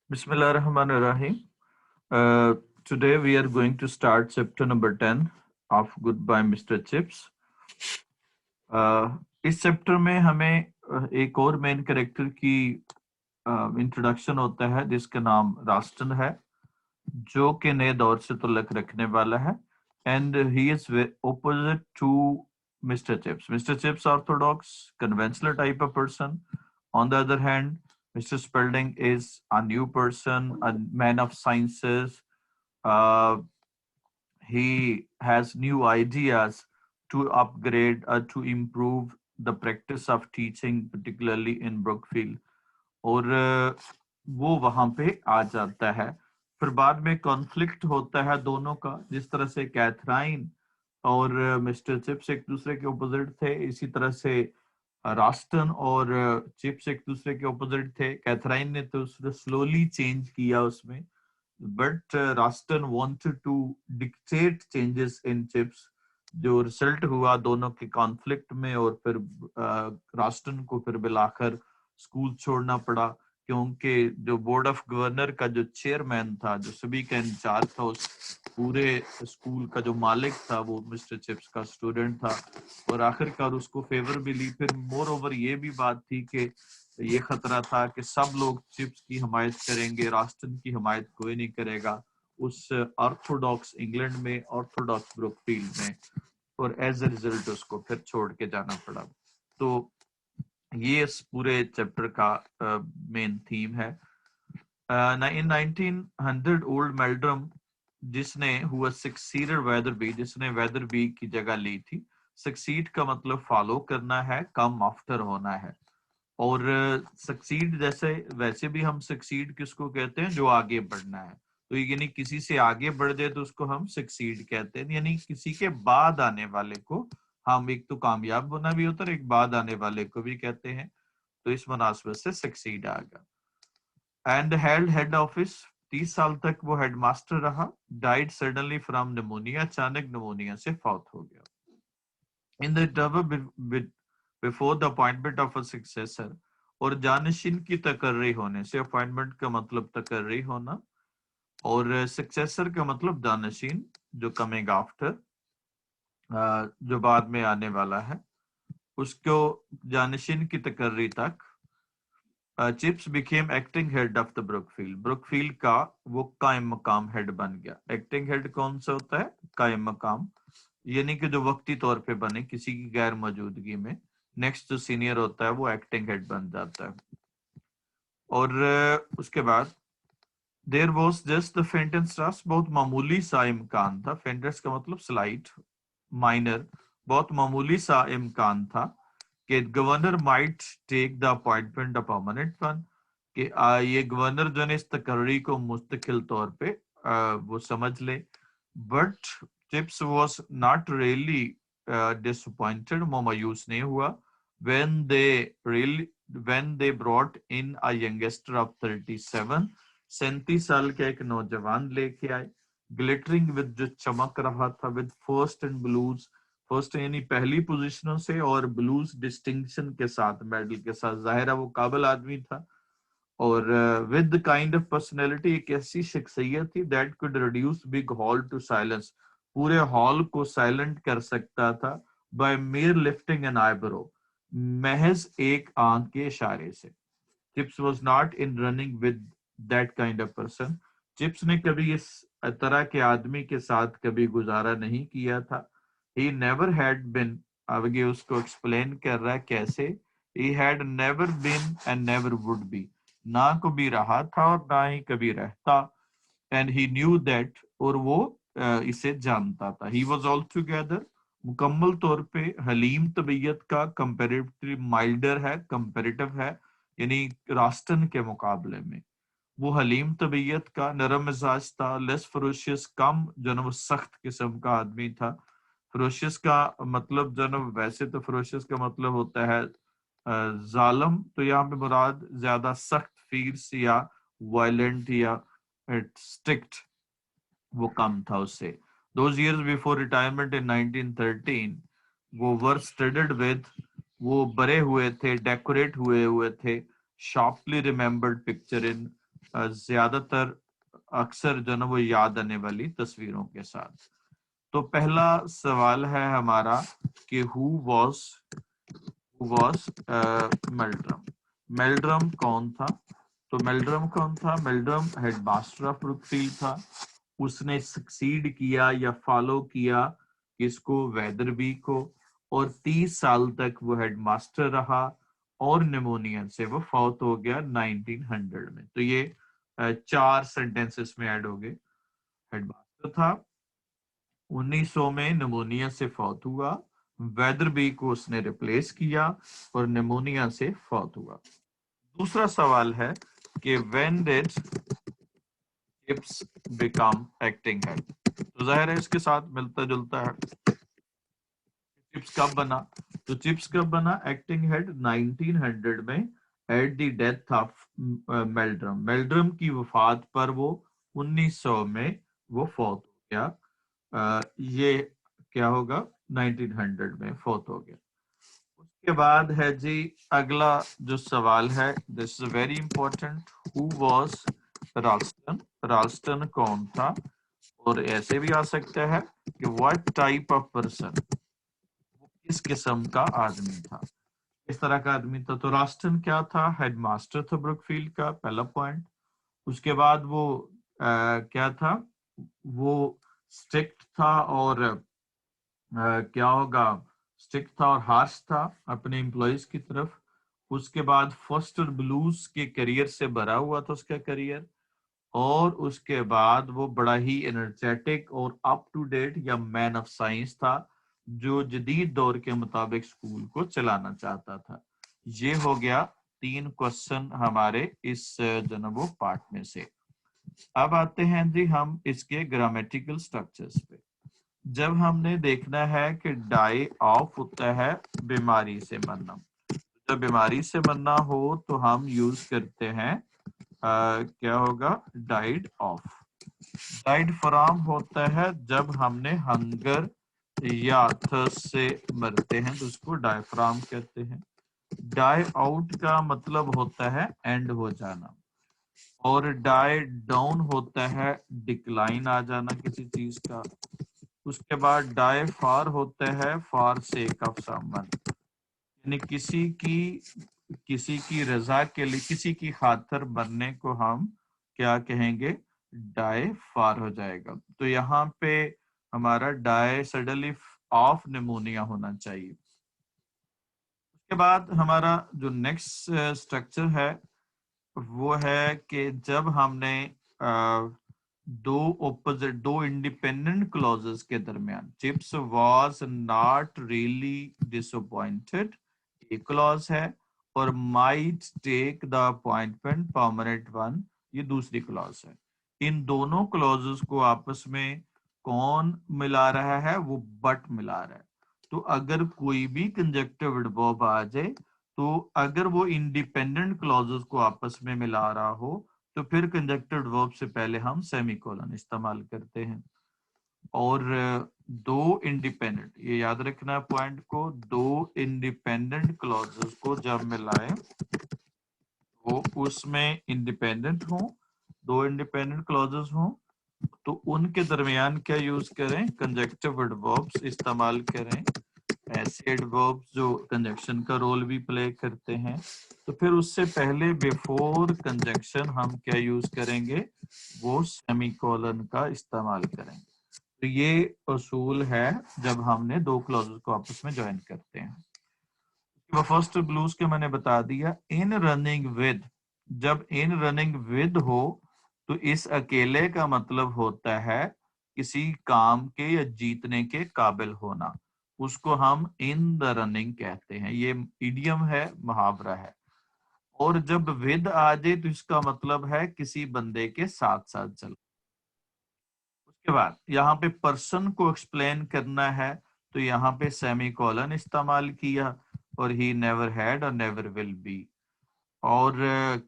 Bismillahirrahmanirrahim. Today we are going to start chapter number 10 of Goodbye Mr. Chips. इस chapter में हमें एक और मेन कैरेक्टर की इंट्रोडक्शन होता है जिसका नाम रास्टन है, जो कि नए दौर से ताल्लुक रखने वाला है, and he is opposite to Mr. Chips. Mr. Chips orthodox, conventional type of person. On the other hand, Mr. Spalding is a new person, a man of sciences. Uh, he has new ideas to upgrade, to improve the practice of teaching, particularly in Brookfield. और वो वहां पे आ जाता है. फिर बाद में conflict होता है दोनों का, जिस तरह से कैथराइन और मिस्टर चिप्स एक दूसरे के ऑपोजिट थे, इसी तरह से रास्टन और चिप्स एक दूसरे के ऑपोजिट थे. कैथराइन ने तो स्लोली चेंज किया उसमें, but Ralston wanted to dictate changes in chips, जो रिजल्ट हुआ दोनों के कॉन्फ्लिक्ट में. और फिर रास्टन को फिर बिलाकर स्कूल छोड़ना पड़ा, क्योंकि जो बोर्ड ऑफ गवर्नर का जो चेयरमैन था, जो सभी का इंचार्ज था, उस पूरे स्कूल का जो मालिक था, वो मिस्टर चिप्स का स्टूडेंट था. और आखिरकार उसको फेवर मिली. फिर मोर ओवर ये भी बात थी कि ये खतरा था कि सब लोग चिप्स की हिमायत करेंगे, रास्टन की हिमायत कोई नहीं करेगा उस ऑर्थोडॉक्स इंग्लैंड में, ऑर्थोडॉक्स ब्रुकफील्ड में. और एज ए रिजल्ट उसको फिर छोड़ के जाना पड़ा. तो ये इस पूरे चैप्टर का मेन थीम है. इन 1900 ओल्ड मेल्ड्रम, जिसने हुआ सक्सीडर वेदरबी, जिसने वेदरबी की जगह ली थी. सक्सीड का मतलब फॉलो करना है, कम आफ्टर होना है. और सक्सीड जैसे वैसे भी हम सक्सीड किसको कहते हैं, जो आगे बढ़ना है. तो यानी किसी से आगे बढ़ जाए तो उसको हम सक्सीड कहते हैं, यानी किसी के बाद आने वाले को हम, एक तो कामयाब होना भी होता है, एक बाद आने वाले को भी कहते हैं. तो इस मुनासबत से सक्सीड आ गया. एंड हेल्ड हेड ऑफिस, 30 साल तक वो हेडमास्टर रहा. डाइड सडनली फ्रॉम निमोनिया, अचानक निमोनिया से फौत हो गया. In the interval before the appointment of a successor, और जानशीन की तकर्री होने से, अपॉइंटमेंट का मतलब तकर्री होना, और सक्सेसर का मतलब जानशीन, जो कमिंग आफ्टर, जो बाद में आने वाला है, उसको जानशीन की तकर्री तक. Chips became acting head of the Brookfield. Brookfield का वो कायम मकाम हेड बन गया. एक्टिंग हेड कौन सा होता है? कायम मकाम, यानी कि जो वक्ती तौर पे बने किसी की गैर मौजूदगी में. नेक्स्ट जो सीनियर होता है वो एक्टिंग हेड बन जाता है. और उसके बाद देयर वाज जस्ट द फेंटेंस, बहुत मामूली सा इम्कान था. फेंटेंस का मतलब स्लाइट, माइनर, बहुत मामूली सा इम्कान था कि governor might take the appointment a permanent one, कि ये गवर्नर जो है इस तकर्री को मुस्तकिल तौर पे वो समझ ले. But chips was not really disappointed, वो मायूस नहीं हुआ. when they really when they brought in a youngster of 37, 37 साल का एक नौजवान लेके आए. ग्लिटरिंग विद, जो चमक रहा था, with first and blues, first यानी पहली पोजीशनों से, और ब्लूज डिस्टिंक्शन के साथ, मेडल के साथ. जाहिर है वो काबिल आदमी था. और with the kind of personality, एक ऐसी शख्सियत थी that could reduce big hall to silence, पूरे हॉल को साइलेंट कर सकता था. By mere lifting an eyebrow, महज एक आंख के इशारे से. Chips was not in running with that kind of person. Chips ने कभी इस तरह के आदमी के साथ कभी गुजारा नहीं किया था. ही नेवर हैड बिन, आगे उसको एक्सप्लेन कर रहा है कैसे. He had never been and never would be, ना कभी रहा था और ना ही कभी रहता. एंड ही न्यू दैट, और वो इसे जानता था. ही वॉज ऑल टूगेदर, मुकम्मल तौर पे हलीम तबीयत का, कंपेरेटिवली माइल्डर है, कंपेरेटिव है, यानी रास्टन के मुकाबले में वो हलीम तबीयत का, नरम मिजाज था. लेस फरोशियस, कम जो ना वो सख्त किस्म का आदमी था. फरोशियस का मतलब जो ना, वैसे तो फरोशियस का मतलब होता है जालम, तो यहाँ पे मुराद ज्यादा सख्त, फीर्स या वायलेंट या स्ट्रिक्ट, वो कम था उससे. Those years before retirement in 1913, वो were studded with, वो बरे हुए थे, डेकोरेट हुए हुए थे, sharply remembered picture in ज्यादातर अक्सर जो ना वो याद आने वाली तस्वीरों के साथ। तो पहला सवाल है हमारा कि हु वॉज मेल्ड्रम। मेल्ड्रम कौन था? तो मेल्ड्रम कौन था? मेल्ड्रम हेडमास्टर ऑफ ब्रुकफील्ड था। उसने सक्सीड किया या फॉलो किया किसको? वेदरबी को। और 30 साल तक वो हेडमास्टर रहा और निमोनिया से वो फौत हो गया 1900 में। तो ये 4 सेंटेंसेस में ऐड हो गए। हेडमास्टर था, 1900 में निमोनिया से फौत हुआ, वेदरबी को उसने रिप्लेस किया और निमोनिया से फौत हुआ। दूसरा सवाल है कि when did chips become acting head? तो जाहिर है इसके साथ मिलता जुलता है। चिप्स कब बना? तो चिप्स कब बना एक्टिंग हेड? 1900 में एट द डेथ ऑफ मेल्ड्रम। मेल्ड्रम की वफात पर वो 1900 में वो फौत हो गया। ये क्या होगा? 1900 में फौत हो गया। उसके बाद है जी अगला जो सवाल है, this is very important. Who was Ralston? Ralston कौन था? और ऐसे भी आ सकता है कि व्हाट टाइप ऑफ पर्सन, वो किस किस्म का आदमी था, किस तरह का आदमी था। तो राल्स्टन क्या था? हेडमास्टर था ब्रुकफील्ड का, पहला पॉइंट। उसके बाद वो क्या था? वो स्ट्रिक्ट था और क्या होगा? स्ट्रिक्ट था और हार्श था अपने एम्प्लॉयज की तरफ। उसके बाद फर्स्ट ब्लूज के करियर से भरा हुआ था उसका करियर। और उसके बाद वो बड़ा ही एनर्जेटिक और अप टू डेट या मैन ऑफ साइंस था, जो जदीद दौर के मुताबिक स्कूल को चलाना चाहता था। ये हो गया 3 क्वेश्चन हमारे इस जनबो पार्ट में से। अब आते हैं जी हम इसके ग्रामेटिकल स्ट्रक्चर्स पे। जब हमने देखना है कि डाई ऑफ होता है बीमारी से मरना। जब बीमारी से मरना हो तो हम यूज करते हैं क्या होगा? Died of. डाइड फ्रॉम होता है जब हमने हंगर या थर्स्ट से मरते हैं तो उसको डायफ्राम कहते हैं। डाई आउट का मतलब होता है एंड हो जाना। और डाई डाउन होता है डिक्लाइन आ जाना किसी चीज का। उसके बाद डाई फार होता है फॉर सेक ऑफ समवन, यानी किसी की रजा के लिए, किसी की खातिर मरने को हम क्या कहेंगे? डाई फार हो जाएगा। तो यहाँ पे हमारा डाई सडनली ऑफ निमोनिया होना चाहिए। उसके बाद हमारा जो नेक्स्ट स्ट्रक्चर है वो है कि जब हमने दो इंडिपेंडेंट क्लॉजेस के दरमियान, Chips was not really disappointed एक क्लॉज है, और might take the appointment permanent one ये दूसरी क्लॉज है। इन दोनों क्लॉजेस को आपस में कौन मिला रहा है? वो बट मिला रहा है। तो अगर कोई भी कंजक्टिव वर्ब आ जाए, तो अगर वो इंडिपेंडेंट क्लॉजेस को आपस में मिला रहा हो तो फिर कंजक्टिव वर्ब से पहले हम सेमीकोलन इस्तेमाल करते हैं। और दो इंडिपेंडेंट, ये याद रखना है पॉइंट को, दो इंडिपेंडेंट क्लॉजेस को जब मिलाएं वो उसमें इंडिपेंडेंट हो, दो इंडिपेंडेंट क्लॉजेस हो, तो उनके दरमियान क्या यूज करें? कंजक्टिव वर्ब्स इस्तेमाल करें। ऐसे एडवर्ब्स जो कंजक्शन का रोल भी प्ले करते हैं। तो फिर उससे पहले बिफोर कंजक्शन हम क्या यूज करेंगे? वो सेमीकोलन का इस्तेमाल करेंगे। तो ये असूल है जब हमने दो क्लॉजेस को आपस में ज्वाइन करते हैं। फर्स्ट ब्लूज के मैंने बता दिया। इन रनिंग विद, जब इन रनिंग विद हो तो इस अकेले का मतलब होता है किसी काम के या जीतने के काबिल होना। उसको हम इन द रनिंग कहते हैं। ये इडियम है, मुहावरा है। और जब विद आ जाए तो इसका मतलब है किसी बंदे के साथ साथ चल। उसके बाद यहाँ पे पर्सन को एक्सप्लेन करना है तो यहाँ पे सेमीकोलन इस्तेमाल किया, और ही नेवर हैड और नेवर विल बी। और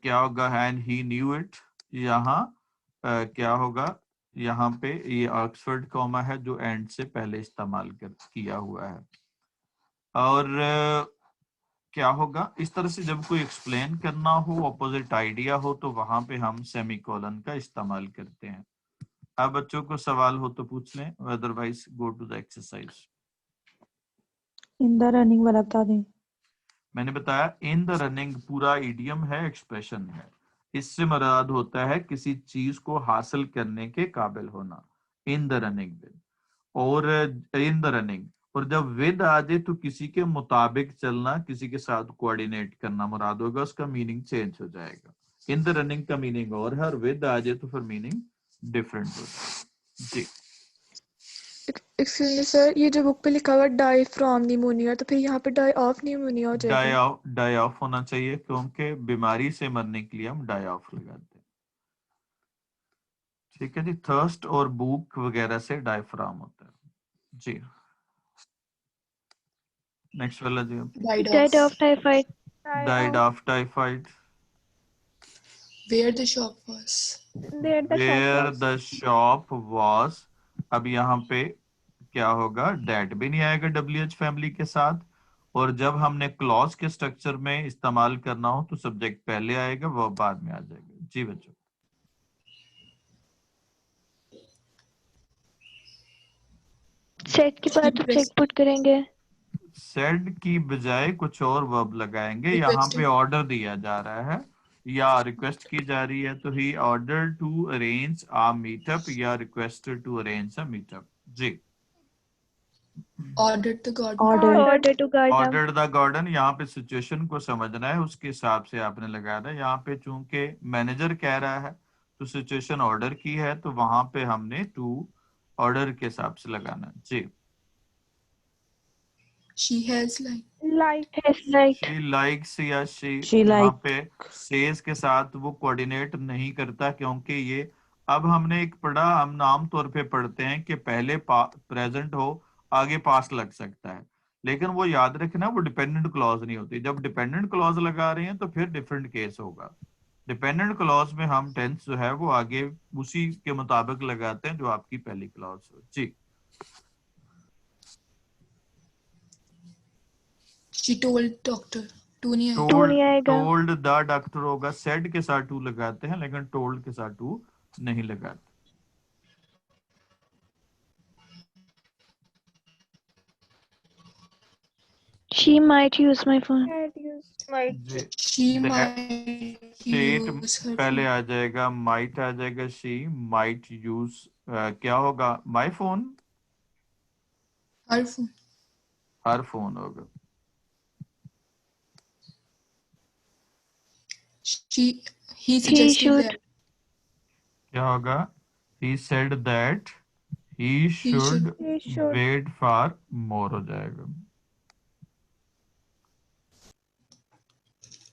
क्या होगा? And he knew it. यहाँ क्या होगा? यहाँ पे ये ऑक्सफोर्ड कॉमा है जो एंड से पहले इस्तेमाल किया हुआ है। और क्या होगा, इस तरह से जब कोई एक्सप्लेन करना हो, ऑपोजिट आइडिया हो, तो वहां पे हम सेमीकोलन का इस्तेमाल करते हैं। अब बच्चों को सवाल हो तो पूछ लें, otherwise go to the exercise. In the running वाला बता दें। मैंने बताया इन द रनिंग पूरा इडियम है, एक्सप्रेशन है। इससे मुराद होता है किसी चीज को हासिल करने के काबिल होना, इन द रनिंग विद, और इन द रनिंग। और जब विद आ जाए तो किसी के मुताबिक चलना, किसी के साथ कोऑर्डिनेट करना मुराद होगा, उसका मीनिंग चेंज हो जाएगा। इन द रनिंग का मीनिंग और है, और विद आ जाए तो फिर मीनिंग डिफरेंट हो जाएगा। जी एक्सक्यूज मी सर, ये जो बुक पे लिखा हुआ डाई फ्रॉम निमोनिया, तो फिर यहाँ पे डाई ऑफ निमोनिया हो जाएगा। डाई ऑफ होना चाहिए, क्योंकि बीमारी से मरने के लिए हम डाई ऑफ लगाते हैं। ठीक है जी, थर्स्ट और भूख वगैरह से डायफ्राम होता है जी। नेक्स्ट वाला जी, Dead of typhoid. Died of typhoid. Where the shop was, There the shop where was. The shop was. अब यहाँ पे क्या होगा, डेट भी नहीं आएगा WH फैमिली के साथ, और जब हमने क्लॉज के स्ट्रक्चर में इस्तेमाल करना हो तो सब्जेक्ट पहले आएगा, वो बाद में आ जाएगा। जी बच्चों, Set के बाद subject put करेंगे. सेड की बजाय कुछ और वर्ब लगाएंगे। यहाँ पे रिक्वेस्टिंग, ऑर्डर दिया जा रहा है या रिक्वेस्ट की जा रही है, तो he order to arrange a meetup या requested to arrange a meetup. जी, order the garden, Order to garden. Order the garden. यहाँ पे सिचुएशन को समझना है, उसके हिसाब से आपने लगाना है। यहाँ पे चूंकि मैनेजर कह रहा है तो सिचुएशन ऑर्डर की है, तो वहां पे हमने टू ऑर्डर के हिसाब से लगाना है। जी, she has like, Has liked. She likes या शी, She यहाँ like पे सेज के साथ वो कोऑर्डिनेट नहीं करता, क्योंकि ये अब हमने एक पढ़ा, हम आम तौर पे पढ़ते हैं कि पहले प्रेजेंट हो, आगे पास्ट लग सकता है, लेकिन वो याद रखना वो डिपेंडेंट क्लॉज नहीं होती। जब डिपेंडेंट क्लॉज लगा रहे हैं तो फिर डिफरेंट केस होगा। डिपेंडेंट क्लॉज में हम टेंस जो है वो आगे उसी के मुताबिक लगाते हैं जो आपकी पहली क्लॉज हो। जी, शी टोल्ड डॉक्टर, टू नहीं आएगा, Two नहीं आएगा. टोल्ड द डॉक्टर होगा, सेड के साथ टू लगाते हैं, लेकिन टोल्ड के साथ टू नहीं लगाते। She might use my phone. Had used might. जी, she That- might state use her, पहले आ जाएगा, माइट आ जाएगा, शी माइट यूज क्या होगा, my phone, her phone, her phone होगा। She he He suggested should. दैट, क्या होगा, he said that he should He should. wait for more हो जाएगा।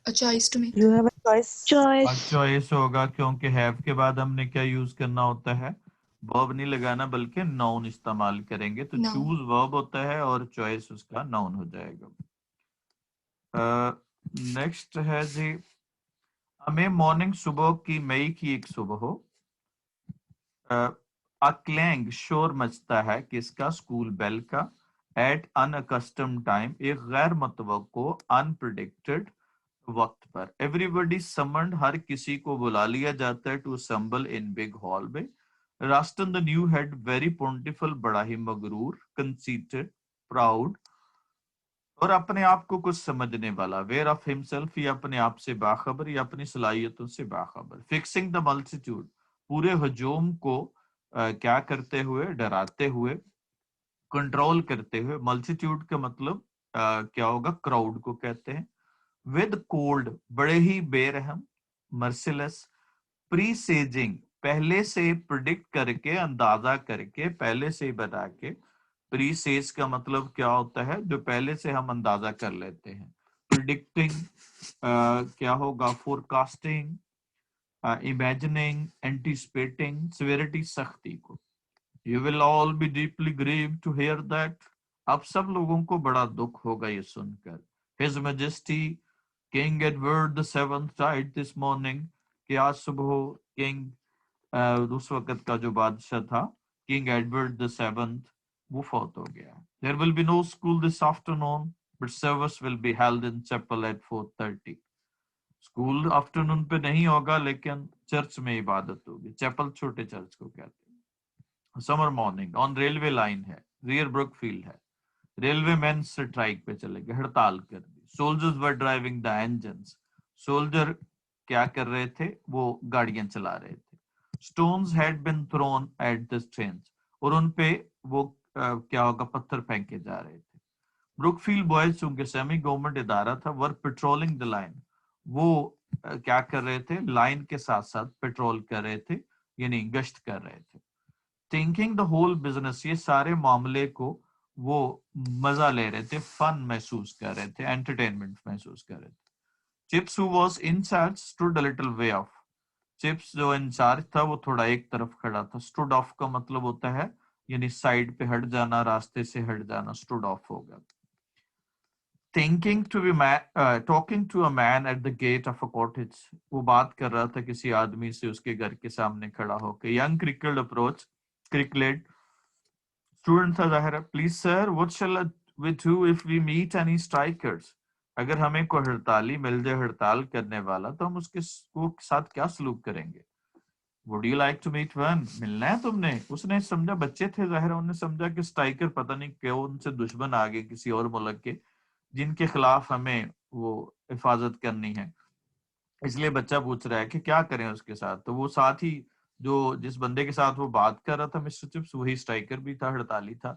A choice to make, you have a choice. Choice. Choice होगा, क्योंकि have के बाद हमने क्या यूज करना होता है, वर्ब नहीं लगाना बल्कि नाउन इस्तेमाल करेंगे, तो Noun. चूज वर्ब होता है और चॉइस उसका नाउन हो जाएगा। नेक्स्ट है जी, हमें मॉर्निंग, सुबह की, मई की एक सुबह हो। क्लैंग शोर मचता है किसका, स्कूल बेल का। एट अनअकस्टम्ड टाइम, एक गैर मुतवक्को अनप्रेडिक्टेड वक्त पर। एवरीबडी समन्ड, हर किसी को बुला लिया जाता है, to assemble in big hall में। Ralston the new head, very पोंटिफुल, बड़ा ही मगरूर, कंसीटेड, प्राउड, और अपने आप को कुछ समझने वाला। वेयर ऑफ हिमसेल्फ, या अपने आप से बाखबर या अपनी सलाहियतों से बाखबर। फिक्सिंग द मल्टीट्यूड, पूरे हजूम को क्या करते हुए, डराते हुए, कंट्रोल करते हुए। मल्टीट्यूड का मतलब क्या होगा, क्राउड को कहते हैं। विद कोल्ड, बड़े ही बेरहम, मर्सिलेस। प्रीसेजिंग, पहले से प्रिडिक्ट करके, अंदाजा करके, पहले से बता के। प्रीसेज का मतलब क्या होता है, जो पहले से हम अंदाजा कर लेते हैं। प्रिडिक्टिंग क्या होगा, फोरकास्टिंग, इमेजिनिंग, एंटिसिपेटिंग, सिवियरिटी, सख्ती को। You will all be deeply grieved to hear that. अब सब लोगों को बड़ा दुख होगा ये सुनकर। His Majesty King Edward the Seventh died this morning, कि आज सुबह किंग उस वक्त का जो बादशाह था, किंग एडवर्ड द सेवंथ, वो फौत हो गया। There will be no school this afternoon. but service will be held in chapel at 4:30. School afternoon पे नहीं होगा लेकिन चर्च में इबादत होगी. चैपल छोटे चर्च को कहते हैं. Summer morning on railway line है, रियर ब्रुकफील्ड है. रेलवे मैन स्ट्राइक पे चले गए, हड़ताल कर दी. Soldiers were driving the engines. Soldier क्या कर रहे थे? वो गाड़ियां चला रहे थे. Stones had been thrown at the trains. और उन पे वो क्या होगा, पत्थर फेंके जा रहे थे. ब्रुकफील्ड बॉयज, चूंकि सेमी गवर्नमेंट इदारा था, वर पेट्रोलिंग द लाइन. वो क्या कर रहे थे? लाइन के साथ साथ पेट्रोल कर रहे थे, यानी गश्त कर रहे थे. थिंकिंग द होल बिजनेस, ये सारे मामले को वो मजा ले रहे थे, फन महसूस कर रहे थे, एंटरटेनमेंट महसूस कर रहे थे. Chips who was in charge stood a little way of. Chips जो इंचार्ज था वो थोड़ा एक तरफ खड़ा था. स्टूड ऑफ का मतलब होता है यानी साइड पे हट जाना, रास्ते से हट जाना, स्टूड ऑफ हो गया. Thinking to be talking to a man at the gate of a cottage. वो बात कर रहा था किसी आदमी से उसके घर के सामने खड़ा होकर. Young Cricklet approach. Cricklet student था जाहिर है. Please sir, what shall we do if we meet any strikers? अगर हमें कोई हड़ताली मिल जाए, हड़ताल करने वाला, तो हम उसके साथ क्या सलूक करेंगे? Would you like to meet one? मिलना है तुमने? उसने समझा, बच्चे थे जाहिर, उन्होंने समझा कि स्ट्राइकर पता नहीं क्यों उनसे दुश्मन आ गए किसी और मुल्क के, जिनके खिलाफ हमें वो हिफाजत करनी है. इसलिए बच्चा पूछ रहा है कि क्या करें उसके साथ. तो वो साथ ही जो जिस बंदे के साथ वो बात कर रहा था मिस्टर चिप्स, वही स्ट्राइकर भी था, हड़ताली था.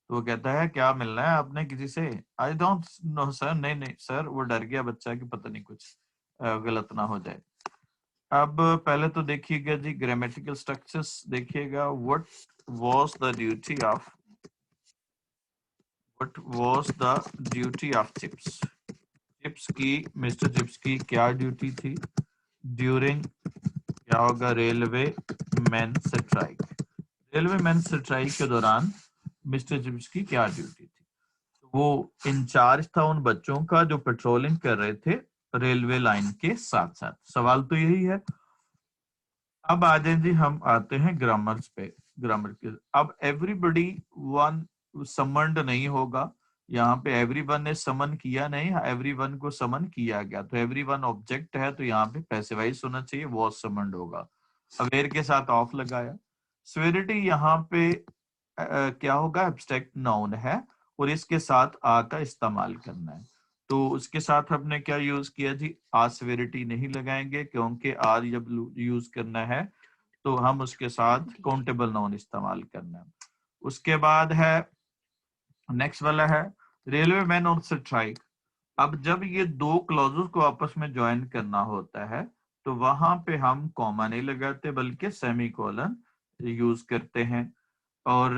तो वो कहता है क्या मिलना है आपने किसी से? I don't know sir. नहीं नहीं सर. वो डर गया बच्चा कि पता नहीं कुछ गलत ना हो जाए. अब पहले तो देखिएगा जी ग्रामेटिकल स्ट्रक्चर्स देखिएगा. What was the duty of chips. Chips की, मिस्टर चिप्स की क्या ड्यूटी थी? ड्यूरिंग क्या होगा? Railway man strike. Railway man strike के दौरान मिस्टर चिप्स की क्या ड्यूटी थी? वो इंचार्ज था उन बच्चों का जो पेट्रोलिंग कर रहे थे रेलवे लाइन के साथ साथ. सवाल तो यही है. अब आ जाए जी, हम आते हैं ग्रामर्स पे. ग्रामर के अब एवरीबडी वन समन्ड नहीं होगा. यहाँ पे एवरीवन ने समन किया नहीं, एवरीवन को समन किया गया. तो एवरीवन ऑब्जेक्ट है तो यहाँ पे पैसिवाइज होना चाहिए, वॉज समन्ड होगा. अवेयर के साथ ऑफ लगाया. स्वेरिटी यहाँ पे क्या होगा? एब्स्ट्रैक्ट नाउन है और इसके साथ आ का इस्तेमाल करना है. तो उसके साथ हमने क्या यूज किया जी? आसवेरिटी नहीं लगाएंगे क्योंकि आर जब यूज करना है तो हम उसके साथ काउंटेबल नाउन इस्तेमाल करना है. उसके बाद है नेक्स्ट वाला है रेलवे मैन ऑन स्ट्राइक. अब जब ये दो क्लॉजेस को आपस में ज्वाइन करना होता है तो वहां पे हम कॉमा नहीं लगाते बल्कि सेमीकोलन यूज करते हैं और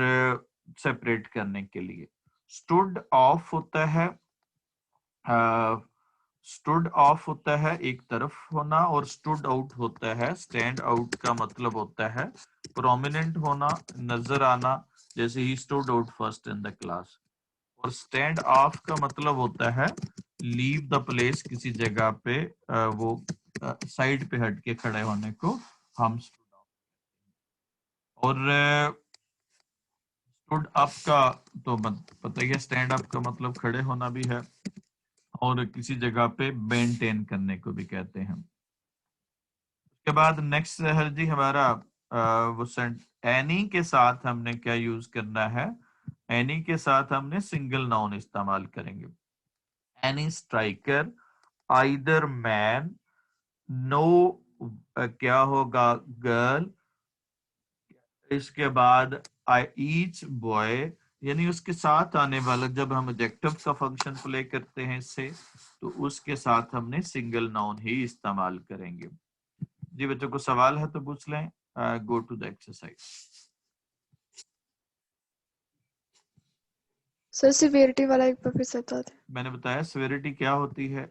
सेपरेट करने के लिए. स्टूड ऑफ होता है, स्टूड ऑफ होता है एक तरफ होना, और स्टूड आउट होता है, स्टैंड आउट का मतलब होता है प्रोमिनेंट होना, नजर आना. जैसे he stood out first in the class. और स्टैंड ऑफ का मतलब होता है लीव द प्लेस, किसी जगह पे वो साइड पे हट के खड़े होने को हम स्टूड ऑफ. और स्टूड अप का तो पता ही है, स्टैंड अप का मतलब खड़े होना भी है और किसी जगह पे मेंटेन करने को भी कहते हैं. उसके बाद नेक्स्ट है जी हमारा वो एनी के साथ हमने क्या यूज करना है? एनी के साथ हमने सिंगल नाउन इस्तेमाल करेंगे. Any striker, either man, no क्या होगा? गर्ल. इसके बाद ईच बॉय, यानी उसके साथ आने वाला, जब हम एडजेक्टिव का फंक्शन प्ले करते हैं इससे, तो उसके साथ हमने सिंगल नाउन ही इस्तेमाल करेंगे. जी बच्चों को सवाल है तो पूछ लें. Go to the exercise. Sir severity वाला एक बार फिर से बता दें. मैंने बताया सिवियरिटी क्या होती है.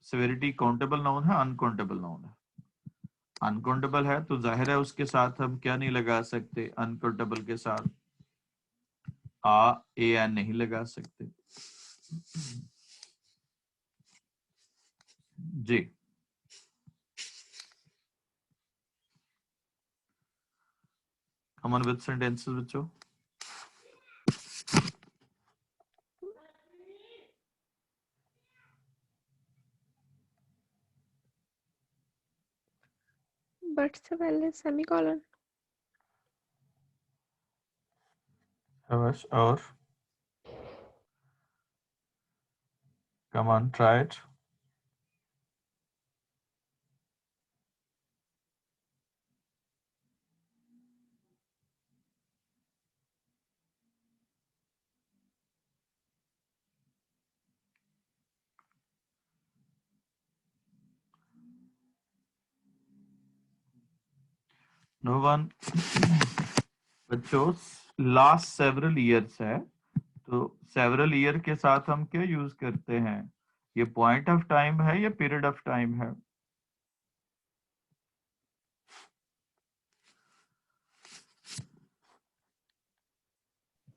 सिवियरिटी काउंटेबल नाउन है, अनकाउंटेबल नाउन है. अनकाउंटेबल है तो जाहिर है उसके साथ हम क्या नहीं लगा सकते? अनकाउंटेबल के साथ आ ए एन नहीं लगा सकते. जी कॉमन विद सेंटेंसेस बच्चों. एट से पहले सेमीकोलन। शाबाश, और come on, try it. No one. बच्चों लास्ट सेवरल ईयर्स है, तो सेवरल ईयर के साथ हम क्या यूज करते हैं? ये पॉइंट ऑफ टाइम है या पीरियड ऑफ टाइम है?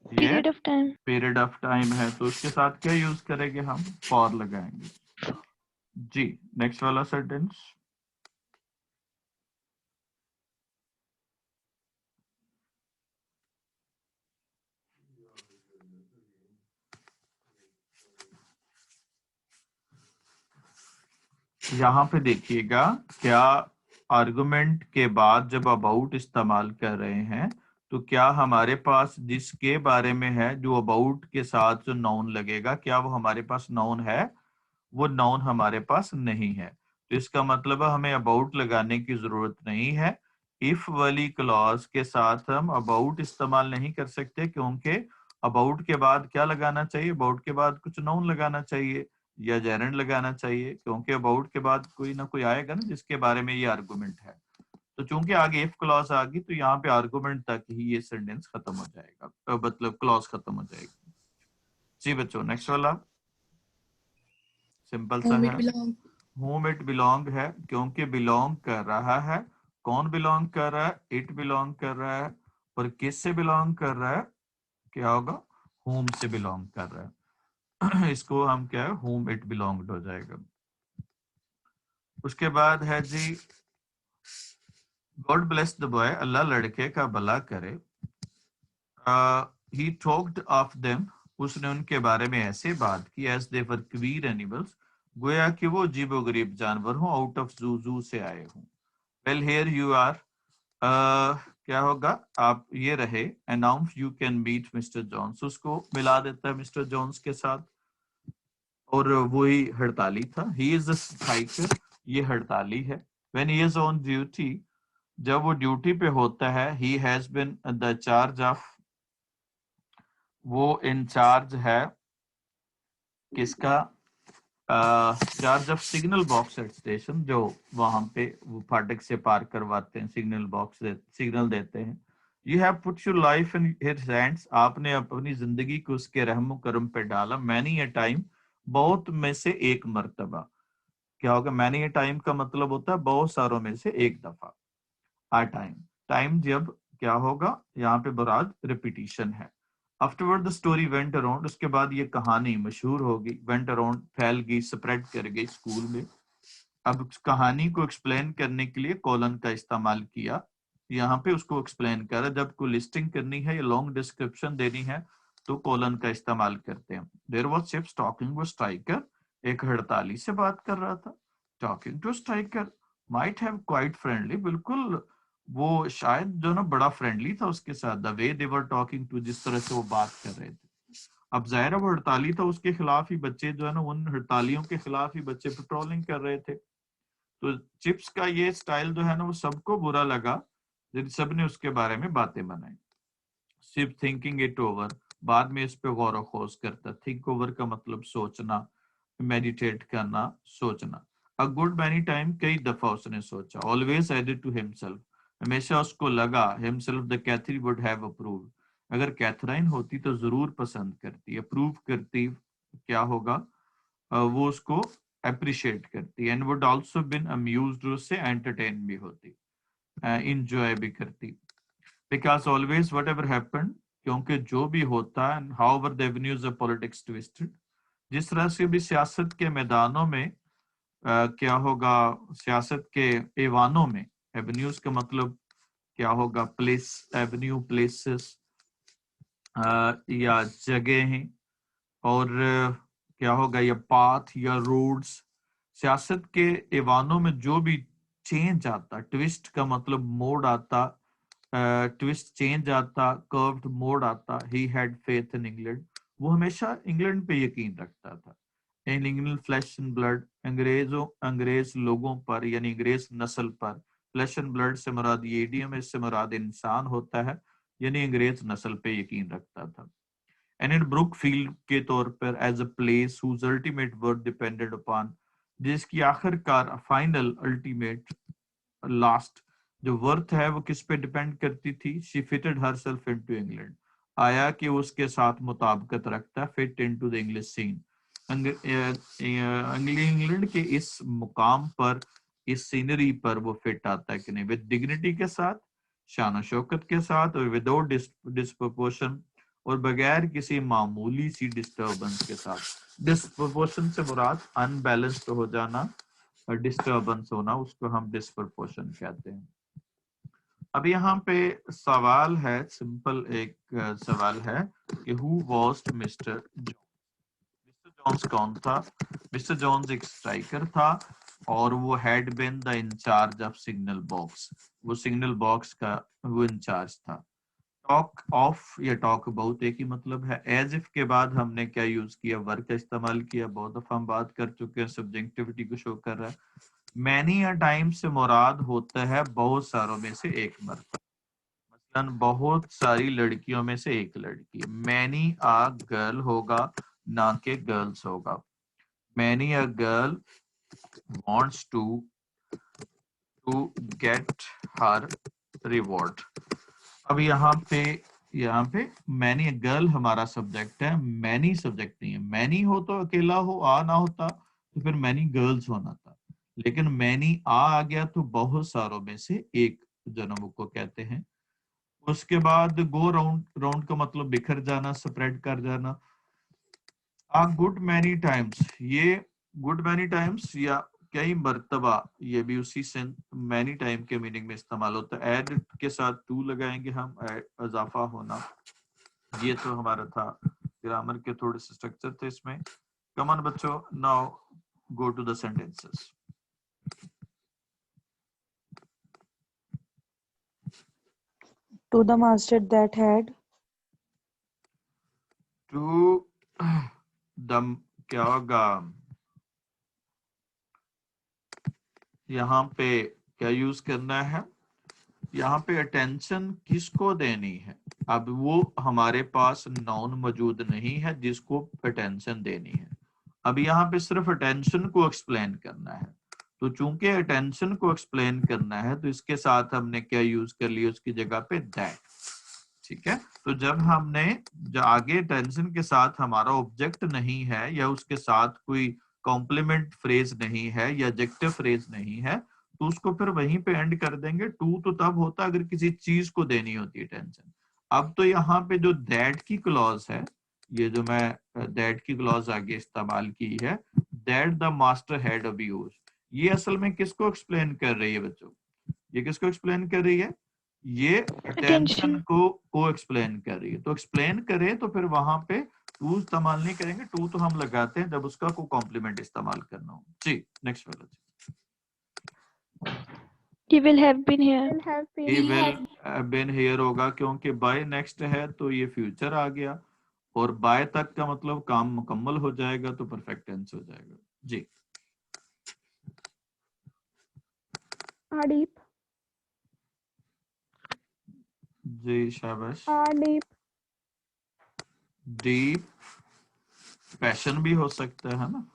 ये period of time. Period of time है, तो उसके साथ क्या यूज करेंगे? हम फॉर लगाएंगे। जी, नेक्स्ट वाला सेंटेंस। यहाँ पे देखिएगा, क्या आर्गुमेंट के बाद जब अबाउट इस्तेमाल कर रहे हैं तो क्या हमारे पास जिसके बारे में है, जो अबाउट के साथ जो नाउन लगेगा, क्या वो हमारे पास नाउन है? वो नाउन हमारे पास नहीं है, तो इसका मतलब है हमें अबाउट लगाने की जरूरत नहीं है। इफ वाली क्लॉज के साथ हम अबाउट इस्तेमाल नहीं कर सकते, क्योंकि अबाउट के बाद क्या लगाना चाहिए? अबाउट के बाद कुछ नाउन लगाना चाहिए या जेरेंड लगाना चाहिए, क्योंकि अबाउट के बाद कोई ना कोई आएगा ना जिसके बारे में ये आर्गुमेंट है। तो चूंकि आगे इफ क्लॉज आ गई, तो यहाँ पे आर्गुमेंट तक ही ये सेंटेंस खत्म हो जाएगा, मतलब क्लॉज खत्म हो जाएगी। जी बच्चों, नेक्स्ट वाला सिंपल सा whom it है। belong। whom it belong है, क्योंकि बिलोंग कर रहा है। कौन बिलोंग कर रहा है? इट बिलोंग कर रहा है। और किस से बिलोंग कर रहा है? क्या होगा? whom से बिलोंग कर रहा है। इसको हम क्या है, whom it belonged हो जाएगा। उसके बाद है जी, गॉड ब्लेस द बॉय, अल्लाह लड़के का भला करे। ही टॉक्ड ऑफ देम, उसने उनके बारे में ऐसे बात की, as they were queer animals, गोया कि वो अजीबो गरीब जानवर हो, आउट ऑफ जू से आए हों। वेल हियर यू आर, क्या होगा? आप ये रहे, announce you can meet mister Jones, उसको मिला देता है मिस्टर जॉन्स के साथ, और वही हड़ताली था। ही इज अ स्ट्राइकर, ये हड़ताली है। When he is on duty, जब वो ड्यूटी पे होता है, he has been the charge of, वो इंचार्ज है किसका? Charge of signal box eight station, जो वहां पे वो फाटक से पार करवाते हैं, सिग्नल बॉक्स सिग्नल देते हैं। You have put your life in his hands, आपने अपनी जिंदगी को उसके रहम करम पे डाला। मैनी अ टाइम, बहुत में से एक मर्तबा। क्या होगा? मैनी अ टाइम का मतलब होता है बहुत सारों में से एक दफा। आ टाइम, टाइम जब क्या होगा? यहाँ पे मुराद रिपीटिशन है। Afterward the story went around, उसके बाद ये कहानी मशहूर हो गई। वेंट अराउंड, फैल गई, स्प्रेड कर गई स्कूल में। अब उस कहानी को एक्सप्लेन करने के लिए कॉलन का इस्तेमाल किया। यहाँ पे उसको एक्सप्लेन करा, जब कोई लिस्टिंग करनी है या लॉन्ग डिस्क्रिप्शन देनी है तो कॉलन का इस्तेमाल करते हैं। There was Chips talking with striker, एक हड़ताली से बात कर रहा था। Talking to striker might have quite friendly, बिल्कुल वो शायद जो ना बड़ा फ्रेंडली था उसके साथ। The way they were talking to, जिस तरह से वो बात कर रहे थे। अब जाहिर है वो हड़ताली था, उसके खिलाफ ही बच्चे जो है ना, उन हड़तालियों के खिलाफ ही बच्चे पेट्रोलिंग कर रहे थे। तो चिप्स का ये स्टाइल जो है ना, वो सबको बुरा लगा, सबने उसके बारे में बातें बनाई। सिर्फ थिंकिंग इट ओवर, बाद में इस पे गौर खोज करता। थिंक ओवर का मतलब सोचना, मेडिटेट करना, सोचना। अ गुड मैनी टाइम, कई दफा उसने सोचा। ऑलवेज एडेड टू हिमसेल्फ, हमेशा उसको लगा, himself the Kaithari would have approved, अगर कैथराइन होती तो जरूर पसंद करती, अप्रूव करती, क्या होगा? वो उसको अप्रिशिएट करती। And would also been amused, उससे एंटरटेन भी होती, इंजॉय भी करती। Because always whatever happened, क्योंकि जो भी होता है, however the avenues of politics twisted, जिस तरह से भी सियासत के मैदानों में क्या होगा? सियासत के ऐवानों में, एवेन्यूज का मतलब क्या होगा? प्लेस, एवेन्यू, प्लेसेस या जगहें, और क्या होगा? या पाथ या रोड्स। सियासत के ऐवानों में जो भी चेंज आता, ट्विस्ट का मतलब मोड़ आता, ट्विस्ट चेंज आता, कर्व्ड मोड़ आता। He had faith in England, वो हमेशा इंग्लैंड पे यकीन रखता था। In England flash and blood, अंग्रेज लोगों पर यानी अंग्रेज नस्ल पर। फ्लैश एंड ब्लड से मुराद ये इडियम, इससे मुराद इंसान होता है, यानी अंग्रेज नस्ल पे यकीन रखता था। एंड इन ब्रुकफील्ड के तौर पर as a place whose ultimate worth depended upon, जिसकी आखिरकार फाइनल अल्टीमेट लास्ट जो वर्थ है वो किस पे डिपेंड करती थी। She fitted herself into England, आया कि उसके साथ मुताबिकत रखता है, fit into the English scene, England के इस मुकाम पर, इस सीनरी पर वो फिट आता है कि नहीं, विद डिग्निटी के साथ, शान शौकत के साथ, और विदाउट डिस्प्रपोर्शन, और बगैर किसी मामूली सी डिस्टर्बेंस के साथ। डिस्प्रपोर्शन से मुराद अनबैलेंस्ड हो जाना और डिस्टर्बेंस होना, उसको हम डिस्प्रपोर्शन कहते हैं। अब यहाँ पे सवाल है, सिंपल एक सवाल है कि who was mister Jones. Mister Jones कौन था? मिस्टर जॉन्स एक स्ट्राइकर था और वो had been the incharge of signal box, वो सिग्नल बॉक्स का वो इंचार्ज था। टॉक ऑफ या टॉक अबाउट एक ही मतलब है। एज इफ के बाद हमने क्या यूज किया? वर्क का इस्तेमाल किया, बहुत दफा हम बात कर चुके हैं, सब्जेक्टिविटी को शो कर रहा है। मैनी अ टाइम से मुराद होता है बहुत सारों में से एक मर्द, मसलन बहुत सारी लड़कियों में से एक लड़की। मैनी अ गर्ल होगा, ना कि गर्ल्स होगा। Many a girl wants to get her reward. अब यहाँ पे मैनी गर्ल हमारा सब्जेक्ट है, मैनी सब्जेक्ट नहीं है। मैनी हो तो अकेला हो, आ ना होता तो फिर मैनी गर्ल्स होना था, लेकिन मैनी आ गया तो बहुत सारों में से एक जन्म को कहते हैं। उसके बाद गो राउंड, राउंड का मतलब बिखर जाना, स्प्रेड कर जाना। आ गुड मैनी टाइम्स, ये गुड मैनी टाइम्स या कई मर्तबा, ये भी उसी से मैनी टाइम के मीनिंग में इस्तेमाल होता है। एड के साथ टू लगाएंगे हम, इजाफा होना। ये तो हमारा था ग्रामर के थोड़े से स्ट्रक्चर थे इसमें। कम ऑन बच्चों, now go to the sentences. To the master that had, to the क्या होगा यहाँ पे, क्या यूज करना है यहाँ पे? अटेंशन किसको देनी है? अब वो हमारे पास नाउन मौजूद नहीं है जिसको अटेंशन देनी है। अब यहाँ पे सिर्फ अटेंशन को एक्सप्लेन करना है, तो चूंकि अटेंशन को एक्सप्लेन करना है तो इसके साथ हमने क्या यूज कर लिया उसकी जगह पे? दैट। ठीक है, तो जब हमने जो आगे अटेंशन के साथ हमारा ऑब्जेक्ट नहीं है या उसके साथ कोई कॉम्प्लीमेंट फ्रेज नहीं है या एडजेक्टिव फ्रेज नहीं है, तो उसको फिर वहीं पे एंड कर देंगे। टू तो तब होता अगर किसी चीज को देनी होती है अटेंशन। अब तो यहाँ पे जो दैट की क्लॉज है, ये जो मैं दैट की क्लॉज आगे इस्तेमाल की है, that the master had abuse, ये असल में किसको एक्सप्लेन कर रही है बच्चों? ये किसको एक्सप्लेन कर रही है? ये अटेंशन Attention. को एक्सप्लेन कर रही है। तो एक्सप्लेन करे तो फिर वहां पे टू इस्तेमाल नहीं करेंगे, टू तो हम लगाते हैं जब उसका कोई कॉम्प्लीमेंट इस्तेमाल करना हो। जी नेक्स्ट वाला जी। He will have been here. He will have been here होगा क्योंकि बाय नेक्स्ट है तो ये फ्यूचर आ गया, और बाय तक का मतलब काम मुकम्मल हो जाएगा तो परफेक्ट टेंस हो जाएगा। जी Deep. जी शाबाश। Deep. डीप पैशन भी हो सकता है ना।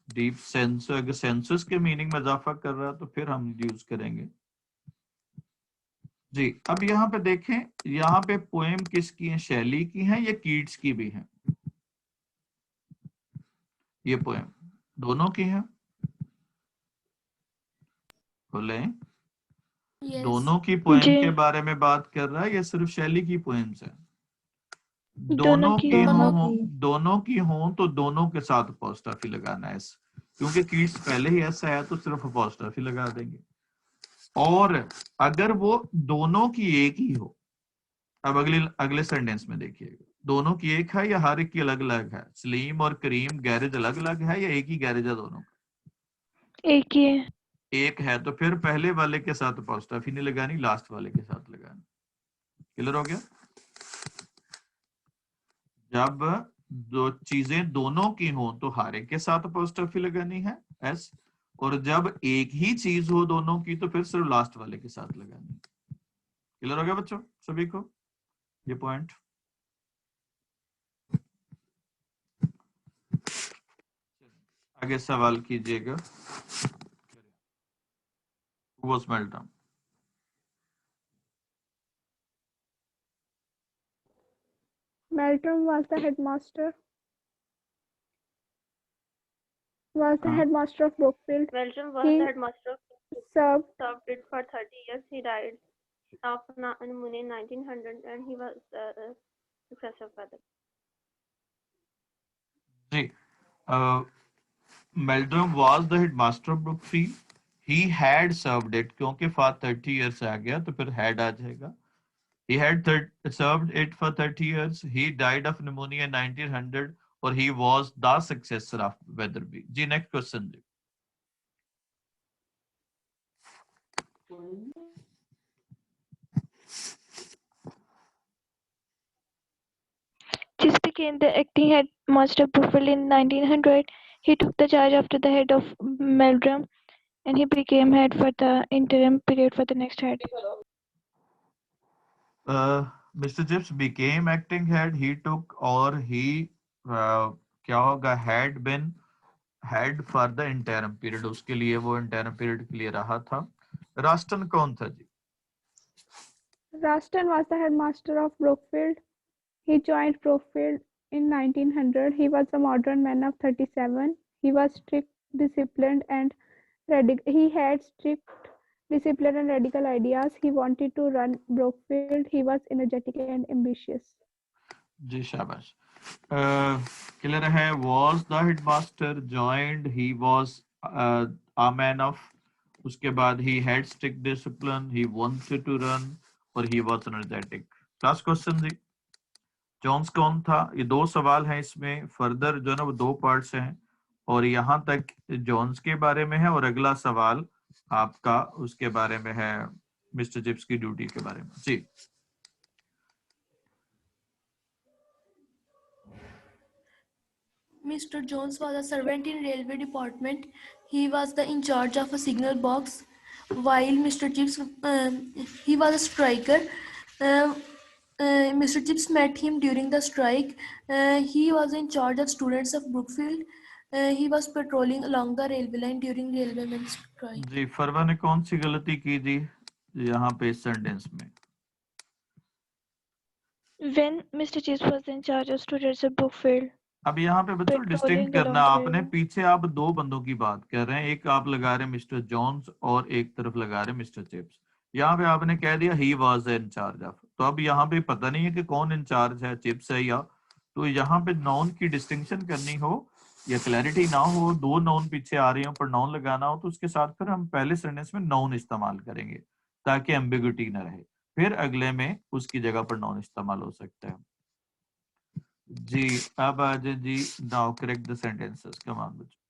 डीप सेंस, अगर सेंसस के मीनिंग में इजाफा कर रहा है तो फिर हम यूज करेंगे। जी अब यहाँ पे देखें, यहाँ पे पोएम किसकी है? शैली की है या कीट्स की भी है? ये पोएम दोनों की है, बोले दोनों की पोएम जी के बारे में बात कर रहा है या सिर्फ शैली की पोएम्स है? दोनों की दोनों की हों तो दोनों के साथ अपोस्ट्रोफी लगाना है, क्योंकि कीट्स पहले ही ऐसा है तो सिर्फ अपोस्ट्रोफी लगा देंगे। और अगर वो दोनों की एक ही हो, अब अगले सेंटेंस में देखिएगा, दोनों की एक है या हर एक की अलग अलग है? सलीम और करीम गैरेज अलग अलग है या एक ही गैरेज है दोनों का? एक ही है। एक है तो फिर पहले वाले के साथ अपोस्ट्रोफी नहीं लगानी, लास्ट वाले के साथ लगानी। क्लियर हो गया? जब दो चीजें दोनों की हो तो हर एक के साथ अपोस्ट्रोफी लगानी है एस, और जब एक ही चीज हो दोनों की तो फिर सिर्फ लास्ट वाले के साथ लगानी है। क्लियर हो गया बच्चों सभी को ये पॉइंट? आगे सवाल कीजिएगा। was Meldrum? Meldrum was the headmaster. Was the Huh? headmaster of Brookfield. Meldrum was He the headmaster of served served it for 30 years. He died of pneumonia in 1900 and he was successor father. Ji, Meldrum was the headmaster of Brookfield. He had served it, क्योंकि for 30 years आ गया तो फिर had आ जाएगा। He had served it for 30 years. He died of pneumonia in 1900 और he was the successor of Weatherby. Ji next question ji. Chis became the acting headmaster of Brookfield in 1900. He took the charge after the head of Meldrum, and he became head for the interim period for the next head. Mr. Chips became acting head. He took और he क्या होगा had been head for the interim period. उसके लिए वो interim period के लिए रहा था। रास्टन कौन था जी? Raston was the headmaster of Brookfield. He joined Brookfield in 1900. He was a modern man of 37. He was strict, disciplined, and he had strict discipline and radical ideas. He wanted to run Brookfield. He was energetic and ambitious. जी शाबाश। Clear है। was the headmaster, joined, he was a man of, उसके बाद he had strict discipline, he wanted to run और he was energetic। Last question जी, Jones कौन था? ये दो सवाल हैं इसमें, फर्दर जो है ना वो दो पार्ट्स हैं और यहाँ तक जॉन्स के बारे में है और अगला सवाल आपका उसके बारे में है, मिस्टर चिप्स की ड्यूटी के बारे में। जी Mr. Jones was a servant in railway department. He was in charge of a signal box, while Mr. Chips he was a striker. Mr. Chips met him during the strike. He was in charge of students of Brookfield. He was patrolling along the railway line during railwaymen's strike. जी, फरवा ने कौन सी गलती की जी यहाँ पे sentence में? When Mr. Chis was in charge of students of Brookfield. अब यहाँ पे बच्चों Patrolling डिस्टिंक्ट करना, along the आपने railway. पीछे आप दो बंदों की बात कर रहे हैं, एक आप लगा रहे हैं मिस्टर जॉन्स और एक तरफ लगा रहे हैं मिस्टर चिप्स। यहाँ पे आपने कह दिया he was in charge of, तो अब यहाँ पे पता नहीं है कि कौन इन चार्ज है, चिप्स है या, तो यहाँ पे नाउन की डिस्टिंक्शन करनी हो या क्लैरिटी ना हो, दो नाउन पीछे आ रही हो पर नाउन लगाना हो तो उसके साथ फिर हम पहले सेंटेंस में नाउन इस्तेमाल करेंगे ताकि एम्बिग्युइटी ना रहे, फिर अगले में उसकी जगह पर नाउन इस्तेमाल हो सकता है। जी अब आ जाए जी, now correct the sentences, come on बच्चों।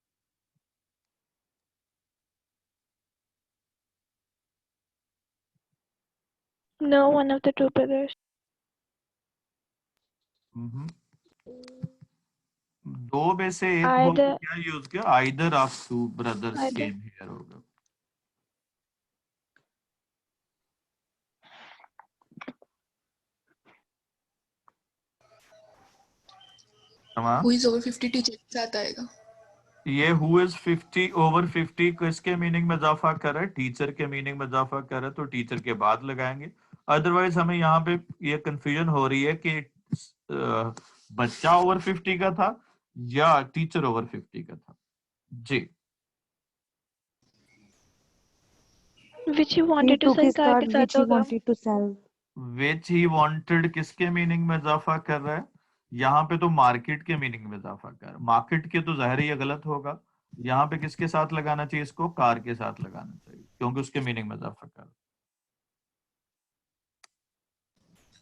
No one of the two brothers. दो में से एक होगा, Either- क्या यूज किया? Either of two brothers Either. Came here होगा। तमाम। Who is over 50 टीचर के साथ आएगा। ये हु इज 50 ओवर 50 किसके मीनिंग में इजाफा कर रहा है? टीचर के मीनिंग में इजाफा कर रहा है, तो टीचर के बाद लगाएंगे। अदरवाइज हमें यहाँ पे ये कंफ्यूजन हो रही है कि बच्चा ओवर 50 का था या टीचर ओवर 50 का था। जी Which he He wanted to took sell his car card के which साथ he होगा। wanted to sell. Which he wanted किसके मीनिंग में इजाफा कर रहा है? यहाँ पे तो मार्केट के मीनिंग में इजाफा कर रहा है, मार्केट के तो जाहिर ही गलत होगा। यहाँ पे किसके साथ लगाना चाहिए? इसको कार के साथ लगाना चाहिए क्योंकि उसके मीनिंग में इजाफा कर रहा है।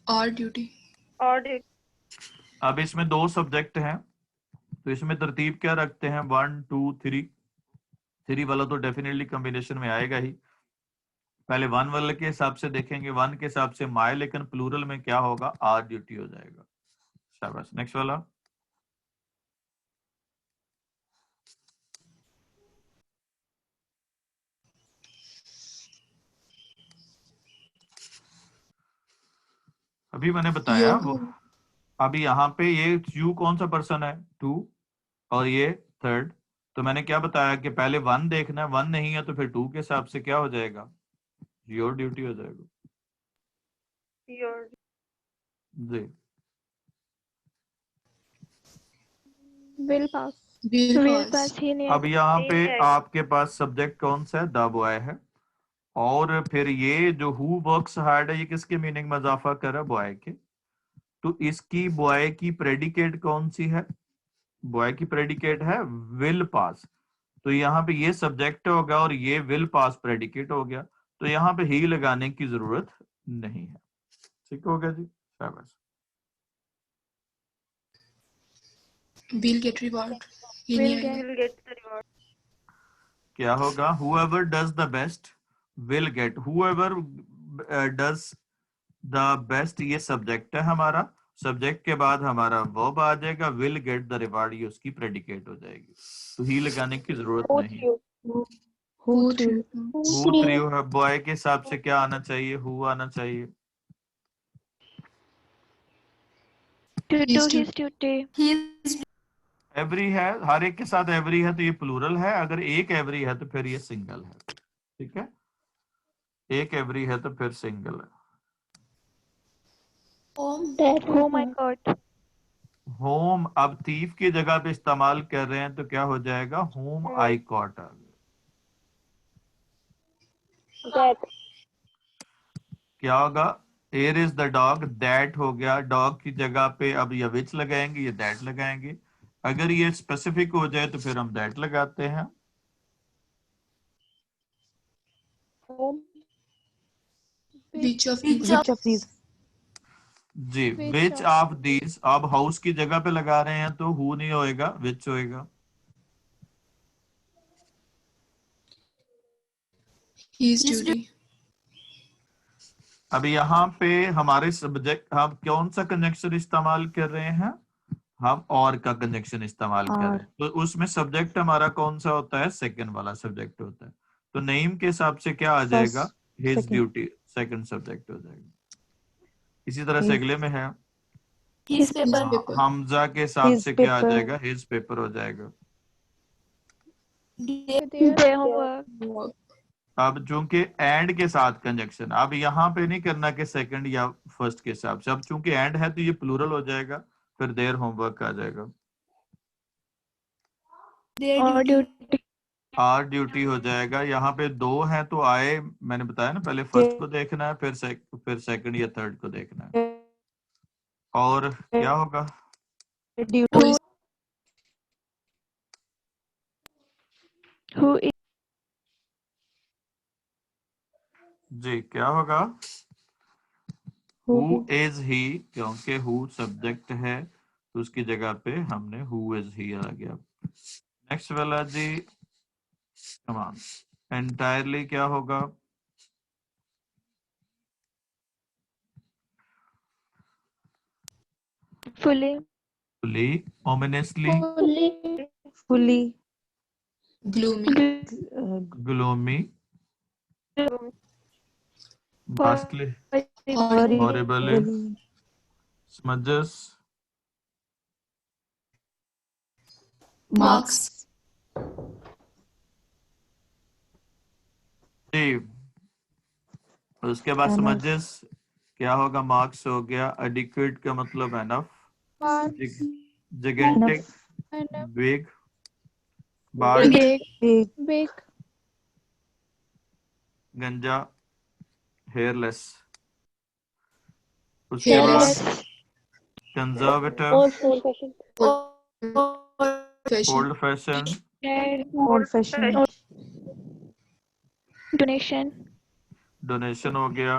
और ड्यूटी अब इसमें दो सब्जेक्ट हैं तो इसमें तरतीब क्या रखते हैं? 1 2 3 3 वाला तो डेफिनेटली कॉम्बिनेशन में आएगा ही। पहले 1 वाले के हिसाब से देखेंगे, 1 के हिसाब से माय, लेकिन प्लूरल में क्या होगा, आर ड्यूटी हो जाएगा। शाबाश। नेक्स्ट वाला। अभी मैंने बताया वो, अभी यहाँ पे ये यू कौन सा पर्सन है, 2, और ये 3rd। तो मैंने क्या बताया कि पहले 1 देखना है, 1 नहीं है तो फिर 2 के हिसाब से क्या हो जाएगा, योर ड्यूटी हो जाएगा Your ji. Will pass. Will pass. He near. अब यहाँ पे Same है। आपके पास सब्जेक्ट कौन सा है, द बॉय है, और फिर ये जो हु वर्क्स हार्ड है, ये किसके मीनिंग में इजाफा कर रहा है, बॉय के। तो इसकी बॉय की प्रेडिकेट कौन सी है, बॉय की प्रेडिकेट है विल पास। तो यहाँ पे ये सब्जेक्ट होगा और ये विल पास प्रेडिकेट हो गया, तो यहाँ पे ही लगाने की जरूरत नहीं है। ठीक हो गया जी, शाबाश। We'll get reward. ये Will नहीं get. आएगा। will get the reward. क्या होगा, whoever does the best will get, whoever does the best, ये सब्जेक्ट है हमारा, सब्जेक्ट के बाद हमारा वर्ब आ जाएगा, will get the reward, ये उसकी प्रेडिकेट हो जाएगी, तो ही लगाने की जरूरत नहीं। Who Who threw? threw? Who through है, बॉय के हिसाब से क्या आना चाहिए, हु आना चाहिए। To His do his duty. He is every है, हर एक के साथ एवरी है तो ये प्लूरल है, अगर एक एवरी है तो फिर ये सिंगल है। ठीक है, एक एवरी है तो फिर सिंगल है। home. Oh my God. Home अब थीफ की जगह पे इस्तेमाल कर रहे हैं तो क्या हो जाएगा, होम आई कॉट आ गया। क्या होगा, air is the dog, that हो गया, डॉग की जगह पे अब ये विच लगाएंगे, ये दैट लगाएंगे। अगर ये स्पेसिफिक हो जाए तो फिर हम दैट लगाते हैं। Which of Which these? Which of these? जी, Which which of- of these, अब हाउस की जगह पे लगा रहे हैं तो हु नहीं होएगा, विच होएगा। His His duty. अब यहाँ पे हमारे सब्जेक्ट, हम कौन सा कंजक्शन इस्तेमाल कर रहे हैं, हम और का कंजक्शन इस्तेमाल कर रहे हैं, तो उसमें सब्जेक्ट हमारा कौन सा होता है, सेकंड वाला सब्जेक्ट होता है। तो नेम के हिसाब से क्या आ जाएगा, his second. Duty, second subject हो जाएगा। इसी तरह से His- अगले में है, His paper. paper. हमजा के हिसाब His से क्या आ paper. जाएगा, हिज पेपर हो जाएगा। Their Their homework. Work. अब चूंकि एंड के साथ कंजक्शन, अब यहाँ पे नहीं करना कि सेकंड या फर्स्ट के हिसाब से, अब चूंकि एंड है तो ये प्लूरल हो जाएगा, फिर देयर होमवर्क आ जाएगा। Their Or duty. duty. Or duty हो जाएगा। यहाँ पे 2 हैं तो आए, मैंने बताया ना, पहले फर्स्ट को देखना है, फिर सेकंड या थर्ड को देखना है। और क्या होगा, Duty. Who is. जी क्या होगा, Who who is? Is he, क्योंकि हु सब्जेक्ट है तो उसकी जगह पे हमने हु इज ही आ गया। नेक्स्ट वाला जी, कमान, एंटायरली क्या होगा, Fully. Fully, ominously, Fully. Gloomy. Uh, gloomy, vastly, horribly. Horribly, smudges, Marks. जी। उसके बाद Enough. समझस क्या होगा, मार्क्स हो गया, एडिक्वेट का मतलब enough, Marks. Gigantic, Enough. Big, bald, Big. Big. Big. गंजा, हेयरलेस। उसके बाद Careless. Conservative, Fashion. Old fashion, Old fashioned. Donation. Donation हो गया।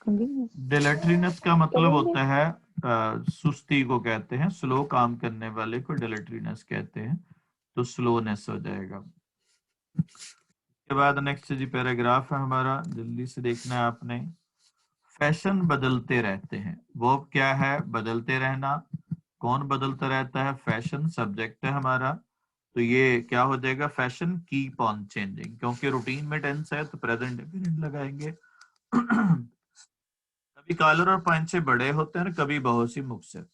डिलेटरीनेस का मतलब होता है सुस्ती को कहते हैं, स्लो काम करने वाले को डिलेटरीनेस कहते हैं, तो स्लोनेस हो जाएगा। के बाद नेक्स्ट जी पैराग्राफ है हमारा, जल्दी से देखना है आपने। फैशन बदलते रहते हैं, वो क्या है? बदलते रहना। कौन बदलता रहता है? फैशन सब्जेक्ट है हमारा, तो ये क्या हो जाएगा? फैशन कीप ऑन चेंजिंग, क्योंकि रूटीन में टेंस है तो प्रेजेंट डेफिनेट लगाएंगे। कभी कॉलर और पांचे बड़े होते हैं, कभी बहुत सी मुक्सर।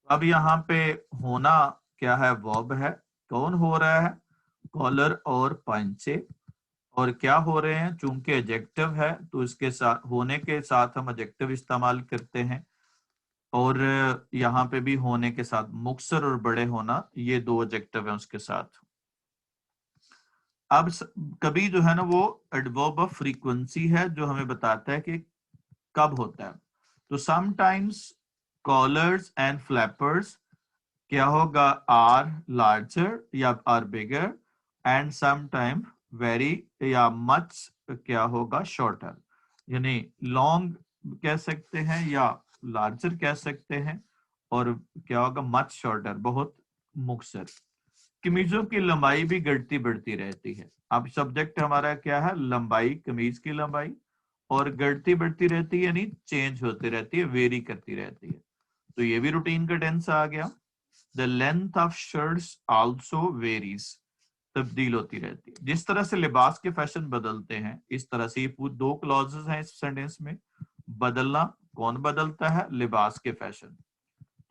अब यहाँ पे होना क्या है? वर्ब है। कौन हो रहा है? कॉलर और पांचे। और क्या हो रहे हैं? चूंकि एडजेक्टिव है तो इसके साथ, होने के साथ हम एडजेक्टिव इस्तेमाल करते हैं, और यहाँ पे भी होने के साथ मुक्सर और बड़े होना, ये दो एडजेक्टिव है उसके साथ। अब कभी जो है ना वो एडवर्ब ऑफ फ्रीक्वेंसी है, जो हमें बताता है कि कब होता है। तो समटाइम्स कॉलर्स एंड फ्लैपर्स क्या होगा? आर लार्जर या are bigger, and sometime very या मच क्या होगा? शॉर्टर। यानी लॉन्ग कह सकते हैं या लार्जर कह सकते हैं, और क्या होगा? मच शॉर्टर, बहुत मुख्तर। कमीजों की लंबाई भी घटती बढ़ती रहती है। अब सब्जेक्ट हमारा क्या है? लंबाई, कमीज की लंबाई, और घटती बढ़ती रहती है यानी चेंज होती रहती है, वेरी करती रहती है, तो ये भी रूटीन का टेंस आ गया। The length of shirts also varies, तब्दील होती रहती है। जिस तरह से लिबास के फैशन बदलते हैं, इस तरह से ये दो क्लॉजेस हैं इस सेंटेंस में। बदलना, कौन बदलता है? लिबास के फैशन,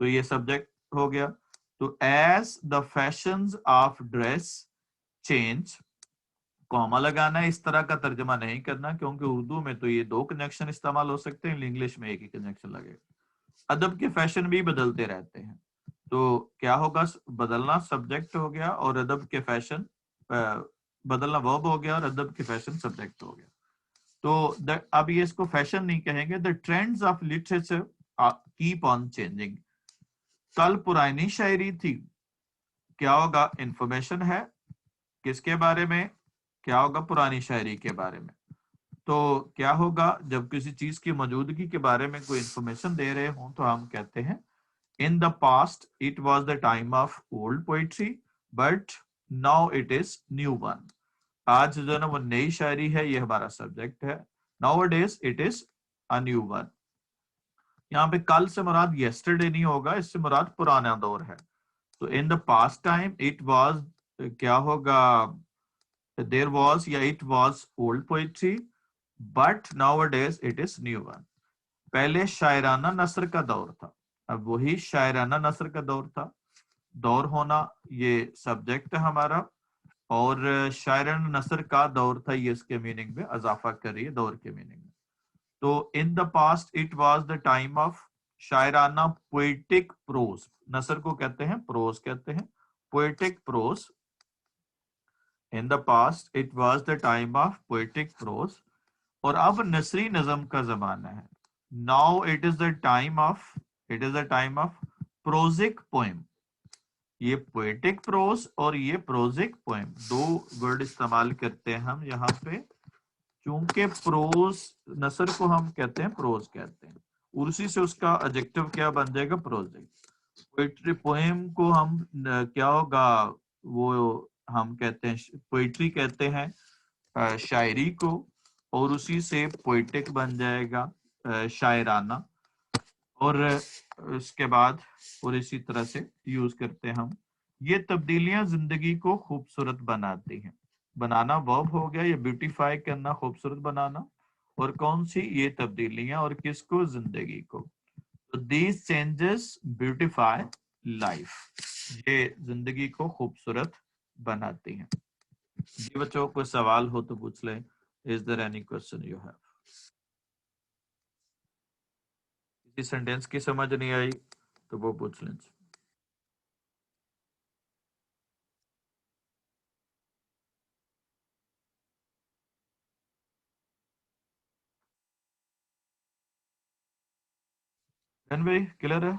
तो ये सब्जेक्ट हो गया। तो as the fashions of dress change, comma लगाना है, इस तरह का तर्जमा नहीं करना, क्योंकि उर्दू में तो ये दो कंजंक्शन इस्तेमाल हो सकते हैं, इंग्लिश में एक ही कंजंक्शन लगेगा। अदब के फैशन भी बदलते रहते हैं, तो क्या होगा? बदलना सब्जेक्ट हो गया, और अदब के फैशन, बदलना वर्ब हो गया, और अदब के फैशन सब्जेक्ट हो गया। तो अब ये इसको फैशन नहीं कहेंगे। The trends of literature keep on changing. कल पुरानी शायरी थी, क्या होगा? इंफॉर्मेशन है, किसके बारे में? क्या होगा? पुरानी शायरी के बारे में। तो क्या होगा? जब किसी चीज की मौजूदगी के बारे में कोई इंफॉर्मेशन दे रहे हो तो हम कहते हैं in the past it was the time of old poetry but now it is new one। आज जो है ना वो नई शायरी है, ये हमारा सब्जेक्ट है। nowadays it is a new one। यहाँ पे कल से मुराद yesterday नहीं होगा, इससे मुराद पुराना दौर है। तो in the past time it was क्या होगा? there was या it was old poetry but nowadays it is new one। पहले शायराना नसर का दौर था, अब वही शायराना नसर का दौर था। दौर होना ये सब्जेक्ट है हमारा, और शायराना नसर का दौर था, ये इसके मीनिंग में इजाफा कर रही है, दौर के मीनिंग में। तो in the past it was the time of शायराना पोएटिक प्रोज, नसर को कहते हैं, प्रोज कहते हैं, poetic prose. In the past it was the time of poetic prose, और अब नसरी नज़म का जमाना है। Now it is the time of prosaic poem. ये पोएटिक प्रोज और ये प्रोजिक पोएम, दो वर्ड इस्तेमाल करते हैं हम यहाँ पे, चूंकि प्रोज नसर को हम कहते हैं, प्रोज कहते हैं, और उसी से उसका एडजेक्टिव क्या बन जाएगा? प्रोजिक। पोएट्री पोएम को हम क्या होगा? वो हम कहते हैं, पोएट्री कहते हैं शायरी को, और उसी से पोएटिक बन जाएगा शायराना, और उसके बाद और इसी तरह से यूज करते हैं हम। ये तब्दीलियां जिंदगी को खूबसूरत बनाती हैं। बनाना वर्ब हो गया, ये ब्यूटीफाई करना, खूबसूरत बनाना। और कौन सी ये तब्दीलियां, और किसको? जिंदगी को। तो दीज चेंजेस ब्यूटीफाई लाइफ, ये जिंदगी को खूबसूरत बनाती हैं। जी बच्चों, कोई सवाल हो तो पूछ लें। Is there any question you have? किसी सेंटेंस की समझ नहीं आई तो वो पूछ लें। भाई क्लियर है?